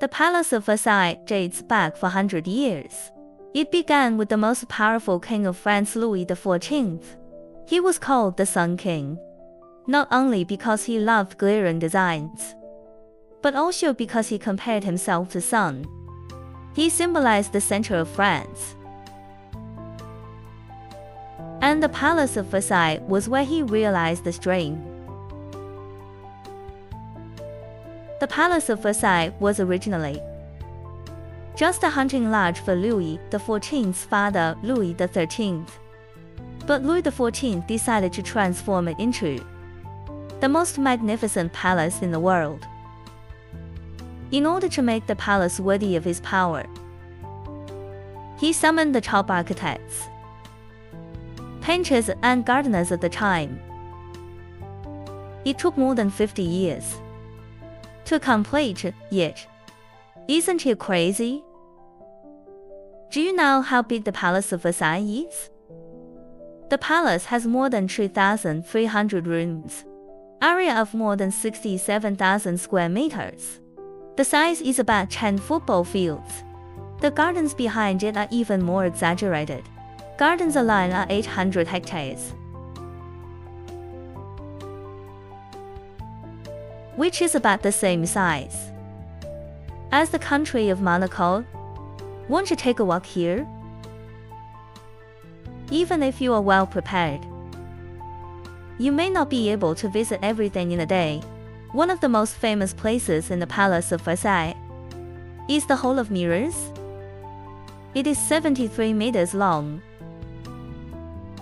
The Palace of Versailles dates back 400 years. It began with the most powerful king of France, Louis XIV. He was called the Sun King, not only because he loved glittering designs, but also because he compared himself to sun. He symbolized the center of France. And the Palace of Versailles was where he realized this dream. The Palace of Versailles was originally just a hunting lodge for Louis XIV's father, Louis XIII. But Louis XIV decided to transform it into the most magnificent palace in the world. In order to make the palace worthy of his power, he summoned the top architects, painters, and gardeners of the time. It took more than 50 years to complete it. Isn't it crazy? Do you know how big the Palace of Versailles is? The palace has more than 2,300 rooms, area of more than 67,000 square meters. The size is about 10 football fields. The gardens behind it are even more exaggerated. Gardens alone are 800 hectares, which is about the same size as the country of Monaco. Won't you take a walk here? Even if you are well prepared, you may not be able to visit everything in a day. One of the most famous places in the Palace of Versailles is the Hall of Mirrors. It is 73 meters long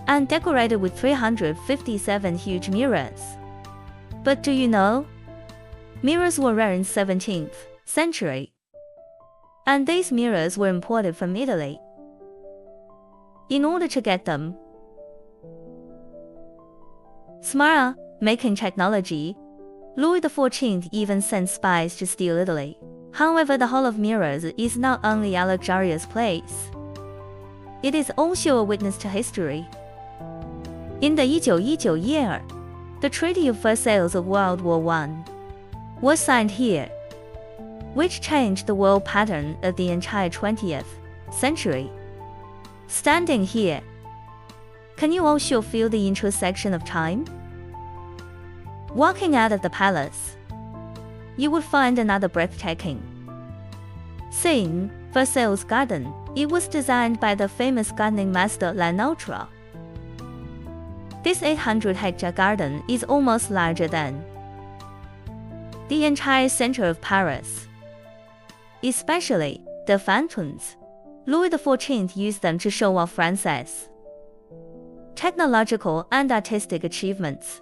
and decorated with 357 huge mirrors. But do you know? Mirrors were rare in 17th century, and these mirrors were imported from Italy. In order to get them smarter making technology, Louis XIV even sent spies to steal Italy. However, the Hall of Mirrors is not only a luxurious place, it is also a witness to history. In the 1919 year, the Treaty of Versailles of World War I was signed here, which changed the world pattern of the entire 20th century. Standing here, can you also feel the intersection of time? Walking out of the palace, you would find another breathtaking scene, Versailles Garden. It was designed by the famous gardening master Lenotre. This 800-hectare garden is almost larger than the entire center of Paris. Especially the fountains. Louis XIV used them to show off France's technological and artistic achievements.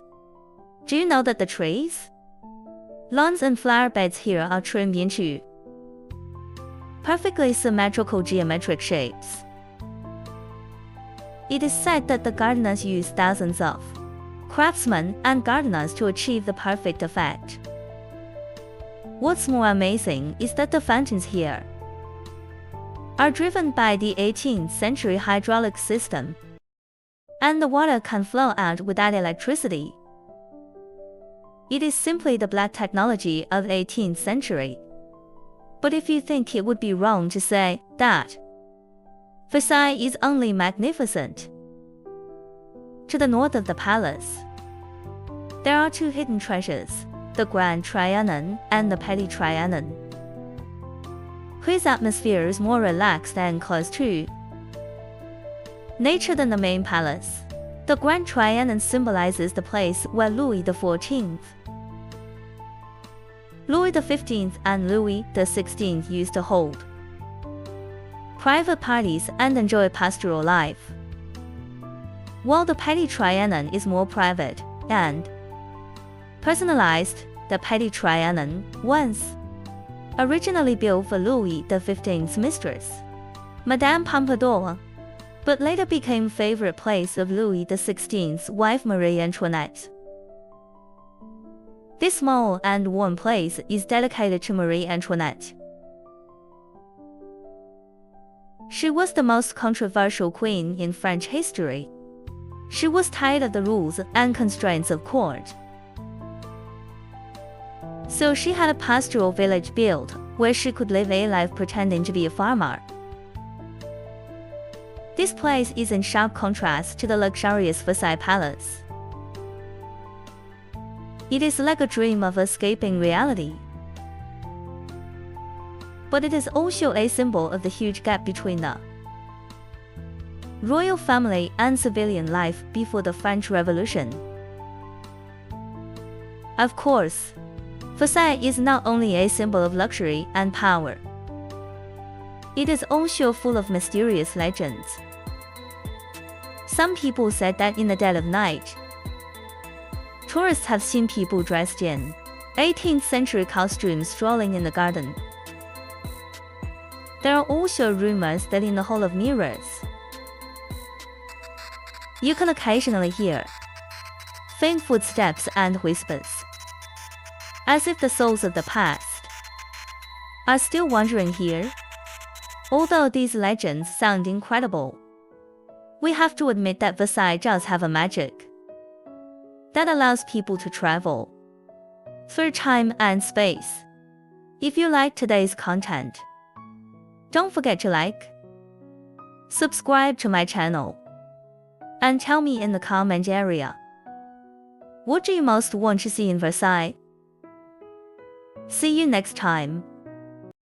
Do you know that the trees, lawns, and flower beds here are trimmed into perfectly symmetrical geometric shapes? It is said that the gardeners used thousands of craftsmen and gardeners to achieve the perfect effect. What's more amazing is that the fountains here are driven by the 18th century hydraulic system, and the water can flow out without electricity. It is simply the black technology of the 18th century. But if you think it would be wrong to say that Versailles is only magnificent, to the north of the palace, there are two hidden treasures, the Grand Trianon and the Petit Trianon, whose atmosphere is more relaxed and close to nature than the main palace. The Grand Trianon symbolizes the place where Louis XIV, Louis XV, and Louis XVI used to hold private parties and enjoy pastoral life, while the Petit Trianon is more private and personalized. The Petit Trianon, once originally built for Louis XV's mistress, Madame Pompadour, but later became favorite place of Louis XV's wife Marie Antoinette. This small and warm place is dedicated to Marie Antoinette. She was the most controversial queen in French history. She was tired of the rules and constraints of court. So she had a pastoral village built where she could live a life pretending to be a farmer. This place is in sharp contrast to the luxurious Versailles Palace. It is like a dream of escaping reality. But it is also a symbol of the huge gap between the royal family and civilian life before the French Revolution. Of course, Versailles is not only a symbol of luxury and power. It is also full of mysterious legends. Some people said that in the dead of night, tourists have seen people dressed in 18th century costumes strolling in the garden. There are also rumors that in the Hall of Mirrors, you can occasionally hear faint footsteps and whispers, as if the souls of the past are still wandering here. Although these legends sound incredible, we have to admit that Versailles does have a magic that allows people to travel through time and space. If you like today's content, don't forget to like, subscribe to my channel, and tell me in the comment area, what do you most want to see in Versailles? See you next time.